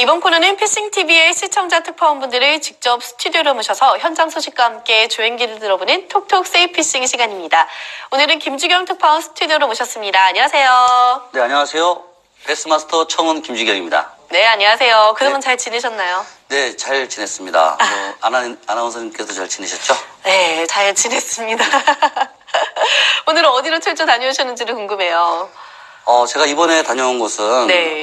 이번 코너는 패싱TV의 시청자 특파원분들을 직접 스튜디오로 모셔서 현장 소식과 함께 조행기를 들어보는 톡톡 세이프 피싱 시간입니다. 오늘은 김주경 특파원 스튜디오로 모셨습니다. 안녕하세요. 네, 안녕하세요. 베스마스터 청은 김주경입니다. 네, 안녕하세요. 그동안 잘 지내셨나요? 네, 잘 지냈습니다. 아나운서님께서 잘 지내셨죠? 네, 잘 지냈습니다. 오늘은 어디로 출조 다녀오셨는지를 궁금해요. 제가 이번에 다녀온 곳은 네.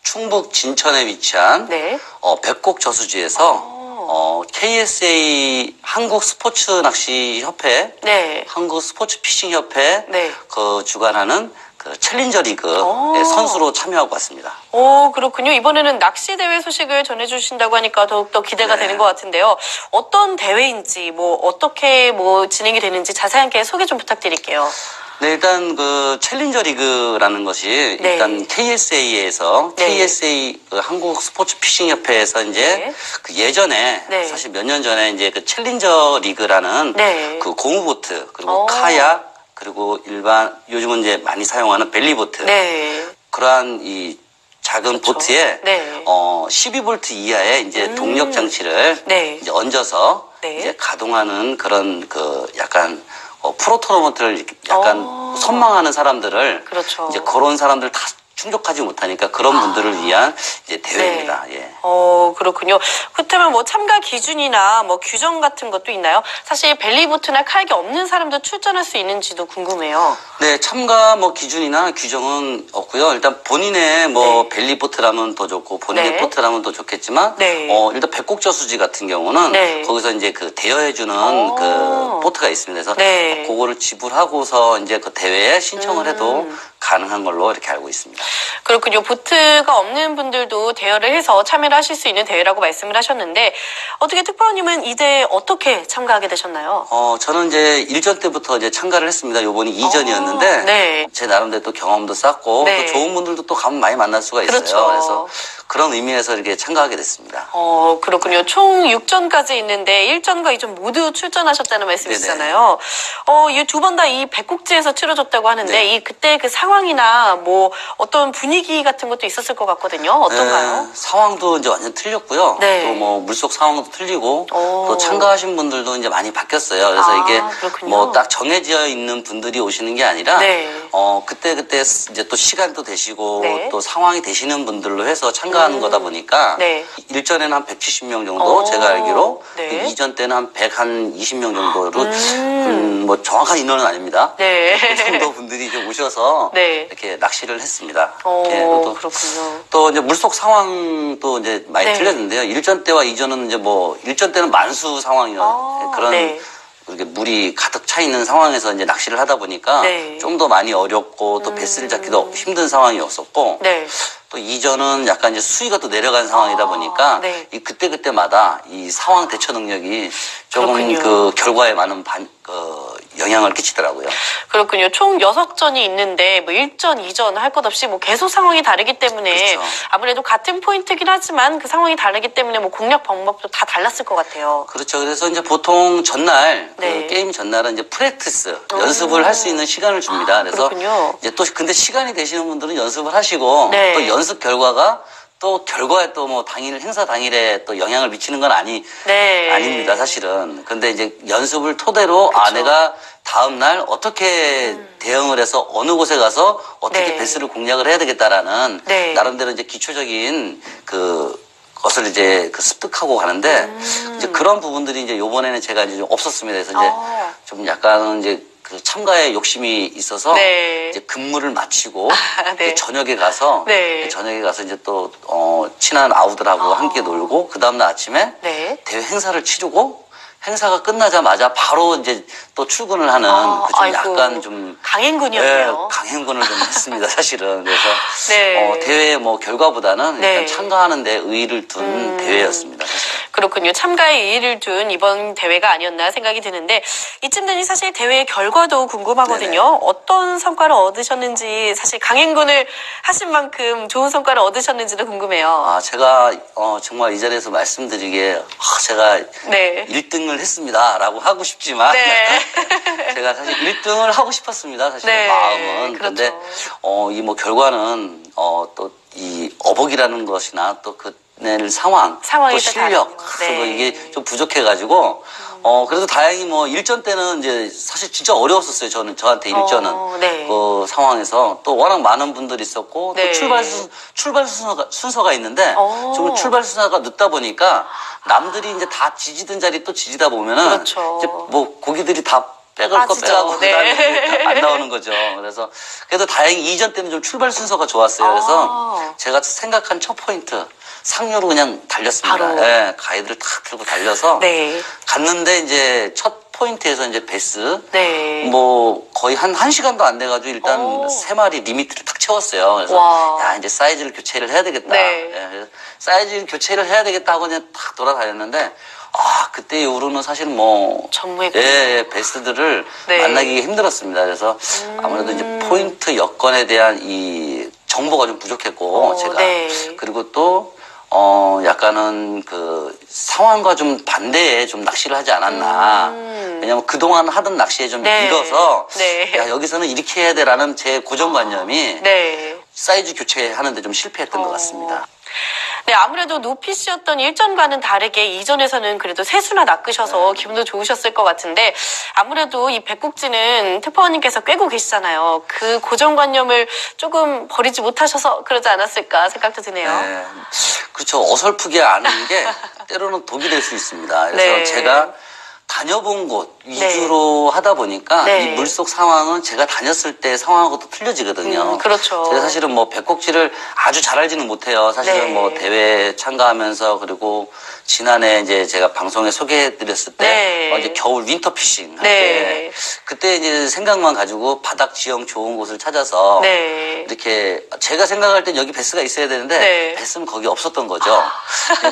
충북 진천에 위치한 네. 백곡 저수지에서 KSA 한국 스포츠 낚시 협회, 네. 한국 스포츠 피싱 협회 네. 그 주관하는 그 챌린저 리그의 선수로 참여하고 왔습니다. 오, 그렇군요. 이번에는 낚시 대회 소식을 전해주신다고 하니까 더욱더 기대가 네. 되는 것 같은데요. 어떤 대회인지, 어떻게 진행이 되는지 자세하게 소개 좀 부탁드릴게요. 네, 일단 그 챌린저 리그라는 것이 네. 일단 KSA에서 네. KSA 그 한국 스포츠 피싱 협회에서 이제 네. 그 예전에 네. 사실 몇 년 전에 이제 그 챌린저 리그라는 네. 그 고무보트 그리고 카약 그리고 일반 요즘은 이제 많이 사용하는 벨리보트 네. 그러한 이 작은 그렇죠. 보트에 네. 12V 이하의 이제 동력 장치를 네. 이제 얹어서 네. 이제 가동하는 그런 그 약간 프로 토너먼트를 약간 선망하는 사람들을 그렇죠. 이제 그런 사람들 다 충족하지 못하니까 그런 분들을 위한 이제 대회입니다. 네. 예. 그렇군요. 그렇다면 참가 기준이나 규정 같은 것도 있나요? 사실 벨리보트나 카약이 없는 사람도 출전할 수 있는지도 궁금해요. 네, 참가 기준이나 규정은 없고요. 일단 본인의 네. 벨리보트라면 더 좋고 본인의 네. 보트라면 더 좋겠지만 네. 일단 백곡저수지 같은 경우는 네. 거기서 이제 그 대여해주는 그 보트가 있습니다. 그래서 네. 그거를 지불하고서 이제 그 대회에 신청을 해도 가능한 걸로 이렇게 알고 있습니다. 그렇군요. 보트가 없는 분들도 대여를 해서 참여를 하실 수 있는 대회라고 말씀을 하셨는데 어떻게 특파원님은 이제 어떻게 참가하게 되셨나요? 저는 이제 일전 때부터 이제 참가를 했습니다. 요번이 2전이었는데 네. 제 나름대로 또 경험도 쌓고 네. 또 좋은 분들도 또 가면 많이 만날 수가 있어요. 그렇죠. 그래서 그런 의미에서 이렇게 참가하게 됐습니다. 그렇군요. 총 6전까지 있는데 1전과 2전 모두 출전하셨다는 말씀이시잖아요. 이 두 번 다 이 백곡지에서 치러졌다고 하는데 네. 그때 그 상황이나 어떤 분위기 같은 것도 있었을 것 같거든요. 어떤가요? 네, 상황도 이제 완전 틀렸고요. 네. 또 물속 상황도 틀리고 또 참가하신 분들도 이제 많이 바뀌었어요. 그래서 이게 그렇군요. 딱 정해져 있는 분들이 오시는 게 아니라 네. 그때 이제 또 시간도 되시고 네. 또 상황이 되시는 분들로 해서 참가하는 거다 보니까 네. 일전에는 한 170명 정도 제가 알기로 네. 2전 때는 한 120명 정도로 정확한 인원은 아닙니다. 네. 그 정도 분들이 이제 오셔서 네. 이렇게 낚시를 했습니다. 그렇군요. 또 이제 물속 상황도 이제 많이 네. 틀렸는데요. 일전 때와 이전은 이제 일전 때는 만수 상황이었 그런 네. 이렇게 물이 가득 차 있는 상황에서 이제 낚시를 하다 보니까 네. 좀 더 많이 어렵고 또 배스를 잡기도 힘든 상황이었었고 네. 또 이전은 약간 이제 수위가 또 내려간 상황이다 보니까 네. 이 그때마다 이 상황 대처 능력이 조금 그렇군요. 그 결과에 많은 영향을 끼치더라고요. 그렇군요. 총 6전이 있는데 1전, 2전 할 것 없이 계속 상황이 다르기 때문에 그렇죠. 아무래도 같은 포인트긴 하지만 그 상황이 다르기 때문에 공략 방법도 다 달랐을 것 같아요. 그렇죠. 그래서 이제 보통 전날 네. 그 게임 전날은 이제 프랙티스 연습을 할 수 있는 시간을 줍니다. 그래서 그렇군요. 이제 또 근데 시간이 되시는 분들은 연습을 하시고 네. 또 연습 결과가 또 결과에 또 당일 행사 당일에 또 영향을 미치는 건 네. 아닙니다. 사실은. 근데 이제 연습을 토대로 그쵸. 내가 다음 날 어떻게 대응을 해서 어느 곳에 가서 어떻게 네. 배스를 공략을 해야 되겠다라는 네. 나름대로 이제 기초적인 것을 이제 습득하고 가는데 이제 그런 부분들이 이제 요번에는 제가 이제 좀 없었습니다. 그래서 이제 좀 약간은 이제 그 참가에 욕심이 있어서 네. 이제 근무를 마치고 네. 이제 저녁에 가서 네. 이제 또 친한 아우들하고 함께 놀고 그 다음날 아침에 네. 대회 행사를 치르고 행사가 끝나자마자 바로 이제 또 출근을 하는 좀 약간 좀 강행군이었네요. 강행군을 좀 했습니다. 사실은. 그래서 네. 대회 결과보다는 네. 일단 참가하는 데 의의를 둔 대회였습니다. 사실. 그렇군요. 참가에 의의를 둔 이번 대회가 아니었나 생각이 드는데 이쯤 되니 사실 대회의 결과도 궁금하거든요. 네네. 어떤 성과를 얻으셨는지 사실 강행군을 하신 만큼 좋은 성과를 얻으셨는지도 궁금해요. 제가 정말 이 자리에서 말씀드리기에 제가 네. 1등을 했습니다라고 하고 싶지만 네. 제가 사실 1등을 하고 싶었습니다. 사실 네. 마음은. 그렇죠. 근데 이 결과는 또 이 어복이라는 것이나 또 그낼 상황, 상황이 또 실력, 네. 뭐 이게 좀 부족해가지고 그래도 다행히 뭐 일전 때는 이제 사실 진짜 어려웠었어요. 저한테 일전은 네. 그 상황에서 또 워낙 많은 분들이 있었고 네. 또 출발 순서가 있는데 좀 출발 순서가 늦다 보니까 남들이 이제 다 지지던 자리 또 지지다 보면은 그렇죠. 이제 뭐 고기들이 다 빼갈 거 빠지죠. 빼가고 네. 그다음에 안 나오는 거죠. 그래서 그래도 다행히 이전 때는 좀 출발 순서가 좋았어요. 그래서 제가 생각한 첫 포인트 상류로 그냥 달렸습니다. 바로. 예, 가이드를 탁 들고 달려서 네. 갔는데 이제 첫 포인트에서 이제 베스 네. 뭐 거의 한 1시간도 안 돼가지고 일단 오. 3마리 리미트를 탁 채웠어요. 그래서 와. 야 이제 사이즈를 교체를 해야 되겠다. 네. 예, 그래서 사이즈를 교체를 해야 되겠다 하고 그냥 탁 돌아다녔는데 그때 이후로는 사실 뭐 전무했군요. 예, 베스들을 네. 만나기 힘들었습니다. 그래서 아무래도 이제 포인트 여건에 대한 이 정보가 좀 부족했고 제가 네. 그리고 또 약간은 그 상황과 좀 반대에 좀 낚시를 하지 않았나. 왜냐면 그동안 하던 낚시에 좀 네. 익어서 네. 야, 여기서는 이렇게 해야 돼라는 제 고정관념이 네. 사이즈 교체하는데 좀 실패했던 것 같습니다. 네, 아무래도 노피쉬였던 일전과는 다르게 이전에서는 그래도 세수나 낚으셔서 기분도 좋으셨을 것 같은데 아무래도 이 백국지는 특파원님께서 꿰고 계시잖아요. 그 고정관념을 조금 버리지 못하셔서 그러지 않았을까 생각도 드네요. 네. 그렇죠. 어설프게 아는 게 때로는 독이 될 수 있습니다. 그래서 네. 제가 다녀본 곳 위주로 하다 보니까 네. 이 물속 상황은 제가 다녔을 때 상황하고도 틀려지거든요. 그렇죠. 제가 사실은 뭐 백곡지를 아주 잘 알지는 못해요. 사실은 네. 뭐 대회 참가하면서 그리고 지난해 이제 제가 방송에 소개해드렸을 때 네. 이제 겨울 윈터 피싱 할 네. 때 그때 이제 생각만 가지고 바닥 지형 좋은 곳을 찾아서 네. 이렇게 제가 생각할 땐 여기 베스가 있어야 되는데 네. 베스는 거기 없었던 거죠.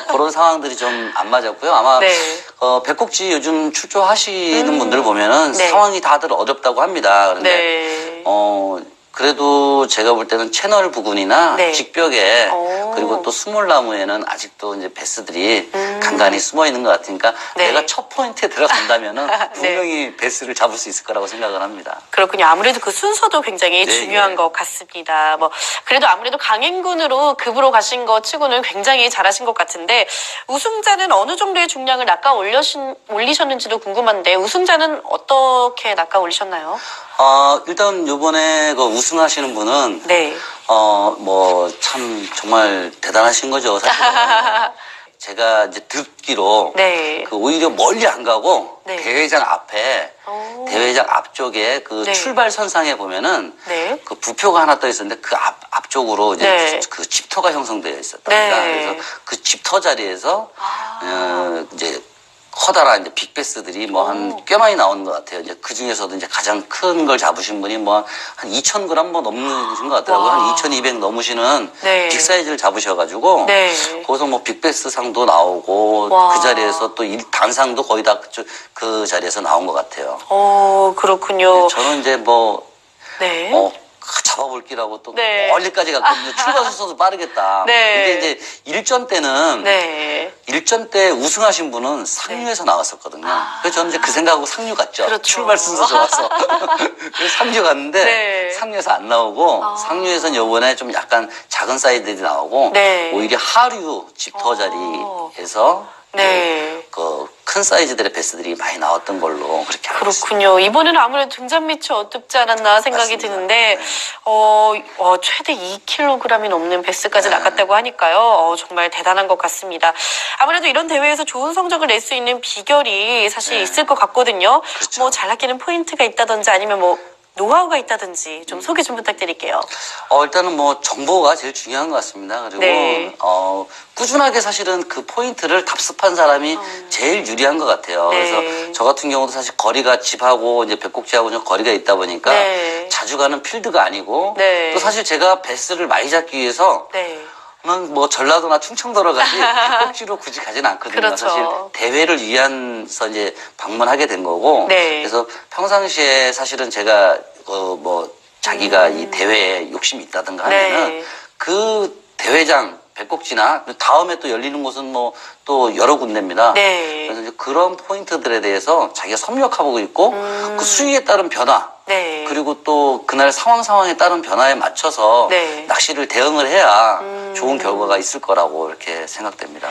그런 상황들이 좀 안 맞았고요. 아마 네. 백곡지 요즘 출조하시는 분들 보면은 네. 상황이 다들 어렵다고 합니다. 그런데 네. 그래도 제가 볼 때는 채널 부근이나 네. 직벽에 오. 그리고 또 수몰나무에는 아직도 이제 베스들이 간간히 숨어 있는 것 같으니까 네. 내가 첫 포인트에 들어간다면은 분명히 베스를 잡을 수 있을 거라고 생각을 합니다. 그렇군요. 아무래도 그 순서도 굉장히 네, 중요한 예. 것 같습니다. 뭐 그래도 아무래도 강행군으로 급으로 가신 것 치고는 굉장히 잘하신 것 같은데 우승자는 어느 정도의 중량을 낚아 올리셨는지도 궁금한데 우승자는 어떻게 낚아 올리셨나요? 일단 요번에 그 우승하시는 분은 네. 뭐 참 정말 대단하신 거죠. 사실 제가 이제 듣기로 네. 그 오히려 멀리 안 가고 네. 대회장 앞에 오. 대회장 앞쪽에 그 네. 출발 선상에 보면은 네. 그 부표가 하나 떠 있었는데 그 앞쪽으로 이제 네. 그 집터가 형성되어 있었답니다. 네. 그래서 그 집터 자리에서 이제 커다란 이제 빅베스들이 뭐 한 꽤 많이 나오는 것 같아요. 이제 그 중에서도 이제 가장 큰 걸 잡으신 분이 뭐 한 2,000g 뭐 넘는 것 같더라고요. 와. 한 2,200 넘으시는 네. 빅 사이즈를 잡으셔가지고 네. 거기서 뭐 빅베스 상도 나오고 와. 그 자리에서 또 단상도 거의 다 그 자리에서 나온 것 같아요. 그렇군요. 저는 이제 뭐 네. 잡아볼 기라고 또 네. 멀리까지 갔거든요. 출발 순서도 빠르겠다. 네. 근데 이제 일전 때는 네. 일전 때 우승하신 분은 상류에서 나왔었거든요. 그래서 저는 이제 그 생각하고 상류 갔죠. 그렇죠. 출발 순서 좋아서. 그래서 상류 갔는데 네. 상류에서 안 나오고 상류에서는 요번에 좀 약간 작은 사이즈들이 나오고 네. 오히려 하류 집터 자리에서 네. 그 큰 사이즈들의 베스들이 많이 나왔던 걸로 그렇게 알고 있습니다. 그렇군요. 이번에는 아무래도 등잔 밑이 어둡지 않았나 생각이 맞습니다. 드는데, 최대 2kg이 넘는 베스까지 네. 낚았다고 하니까요. 정말 대단한 것 같습니다. 아무래도 이런 대회에서 좋은 성적을 낼 수 있는 비결이 사실 네. 있을 것 같거든요. 그렇죠. 뭐 잘 낚이는 포인트가 있다든지 아니면 뭐 노하우가 있다든지 좀 소개 좀 부탁드릴게요. 일단은 뭐 정보가 제일 중요한 것 같습니다. 그리고 네. 꾸준하게 사실은 그 포인트를 답습한 사람이 제일 유리한 것 같아요. 네. 그래서 저 같은 경우도 사실 거리가 집하고 이제 백곡지하고 좀 거리가 있다 보니까 네. 자주 가는 필드가 아니고 네. 또 사실 제가 베스를 많이 잡기 위해서 네. 뭐 전라도나 충청도로 가지 백곡지로 굳이 가지는 않거든요. 그렇죠. 사실 대회를 위해서 이제 방문하게 된 거고. 네. 그래서 평상시에 사실은 제가 뭐 자기가 이 대회에 욕심이 있다든가 하면은 네. 그 대회장 백곡지나 다음에 또 열리는 곳은 뭐 또 여러 군데입니다. 네. 그래서 이제 그런 포인트들에 대해서 자기가 섭렵하고 있고 그 수위에 따른 변화 네. 그리고 또 그날 상황에 따른 변화에 맞춰서 네. 낚시를 대응을 해야 좋은 결과가 있을 거라고 이렇게 생각됩니다.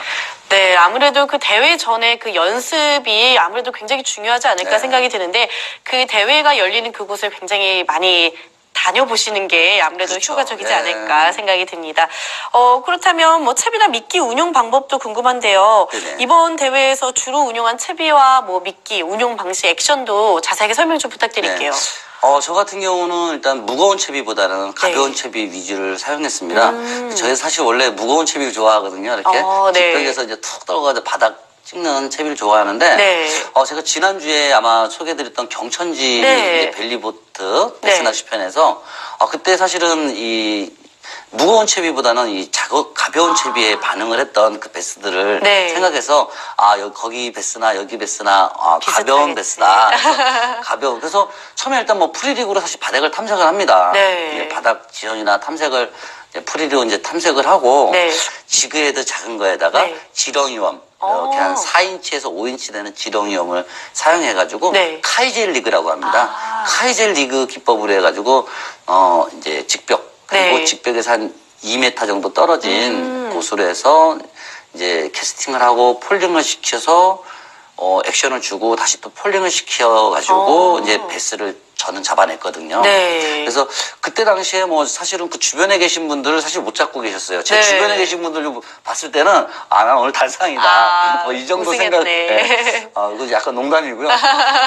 네, 아무래도 그 대회 전에 그 연습이 아무래도 굉장히 중요하지 않을까 네. 생각이 드는데 그 대회가 열리는 그곳을 굉장히 많이 다녀보시는 게 아무래도 그렇죠. 효과적이지 네. 않을까 생각이 듭니다. 그렇다면 뭐 채비나 미끼 운용 방법도 궁금한데요. 네네. 이번 대회에서 주로 운용한 채비와 뭐 미끼 운용 방식, 액션도 자세하게 설명 좀 부탁드릴게요. 저 같은 경우는 일단 무거운 채비보다는 가벼운 네. 채비 위주를 사용했습니다. 저희 사실 원래 무거운 채비를 좋아하거든요. 이렇게 네. 직벽에서 이제 툭 떨어가서 바닥 찍는 채비를 좋아하는데, 네. 제가 지난주에 아마 소개해드렸던 경천지 네. 이제 벨리보트 네. 베스낚시 편에서, 그때 사실은 이 무거운 채비보다는 이 가벼운 채비에 반응을 했던 그 베스들을 네. 생각해서 거기 베스나 여기 베스나 가벼운 비슷하겠지. 베스다. 그래서 가벼운. 그래서 처음에 일단 뭐 프리리그로 사실 바닥을 탐색을 합니다. 네. 예, 바닥 지형이나 탐색을 이제 프리리그로 이제 탐색을 하고 네. 지그헤드 작은 거에다가 네. 지렁이염 이렇게 한 4인치에서 5인치 되는 지렁이염을 사용해가지고 네. 카이젤 리그라고 합니다. 카이젤 리그 기법으로 해가지고 이제 직벽 그리고 네. 직벽에서 한 2m 정도 떨어진 곳으로 해서 이제 캐스팅을 하고 폴링을 시켜서 액션을 주고 다시 또 폴링을 시켜가지고 이제 베스를 저는 잡아냈거든요. 네. 그래서 그때 당시에 뭐 사실은 그 주변에 계신 분들을 사실 못 잡고 계셨어요. 제 네. 주변에 계신 분들 봤을 때는 난 오늘 달상이다. 뭐 이 정도 우승했네. 생각. 네. 그거 약간 농담이고요.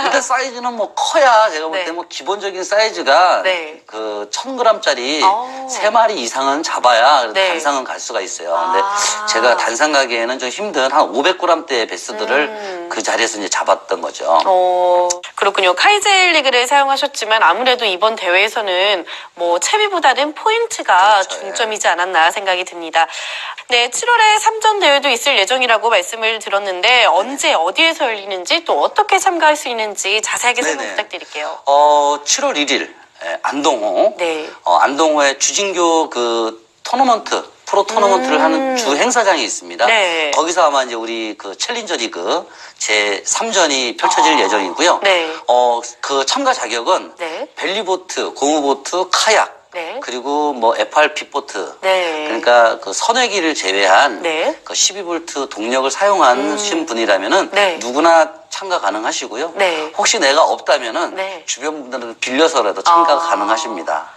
일단 사이즈는 뭐 커야 제가 볼 때 네. 뭐 기본적인 사이즈가 네. 그 1000g짜리 오. 3마리 이상은 잡아야 그래도 네. 단상은 갈 수가 있어요. 근데 아. 제가 단상 가기에는 좀 힘든 한 500g대의 베스들을 그 자리에서 이제 잡았던 거죠. 그렇군요. 카이젤 리그를 사용하셨지만 아무래도 이번 대회에서는 뭐 채비보다는 포인트가 그렇죠, 중점이지 않았나 생각이 듭니다. 네, 7월에 3전 대회도 있을 예정이라고 말씀을 들었는데 언제 어디에서 열리는지 또 어떻게 참가할 수 있는지 자세하게 설명 네네. 부탁드릴게요. 7월 1일 안동호. 네. 안동호에 주진교 그 토너먼트 프로 토너먼트를 하는 주 행사장이 있습니다. 네. 거기서 아마 이제 우리 그 챌린저 리그 제 3전이 펼쳐질 예정이고요. 네. 그 참가 자격은 네. 벨리보트, 고무보트, 카약, 네. 그리고 뭐 FRP 보트. 네. 그러니까 그 선회기를 제외한 네. 그 12V 동력을 사용하신 분이라면은 네. 누구나 참가 가능하시고요. 네. 혹시 내가 없다면은 네. 주변 분들은 빌려서라도 참가가 가능하십니다.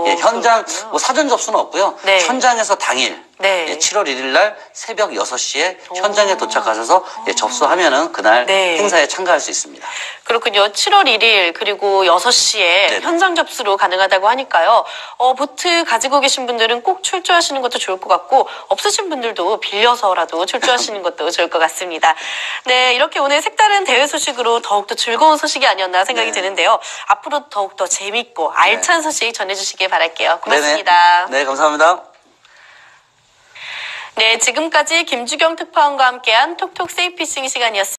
예, 현장 그렇군요. 뭐 사전 접수는 없고요. 네. 현장에서 당일 네. 7월 1일 날 새벽 6시에 현장에 도착하셔서 접수하면은 그날 네. 행사에 참가할 수 있습니다. 그렇군요. 7월 1일 그리고 6시에 네네. 현장 접수로 가능하다고 하니까요. 보트 가지고 계신 분들은 꼭 출조하시는 것도 좋을 것 같고 없으신 분들도 빌려서라도 출조하시는 것도 좋을 것 같습니다. 네, 이렇게 오늘 색다른 대회 소식으로 더욱더 즐거운 소식이 아니었나 생각이 네. 드는데요. 앞으로 더욱더 재밌고 알찬 소식 전해주시길 바랄게요. 고맙습니다. 네네. 네, 감사합니다. 네, 지금까지 김주경 특파원과 함께한 톡톡 세이피싱 시간이었습니다.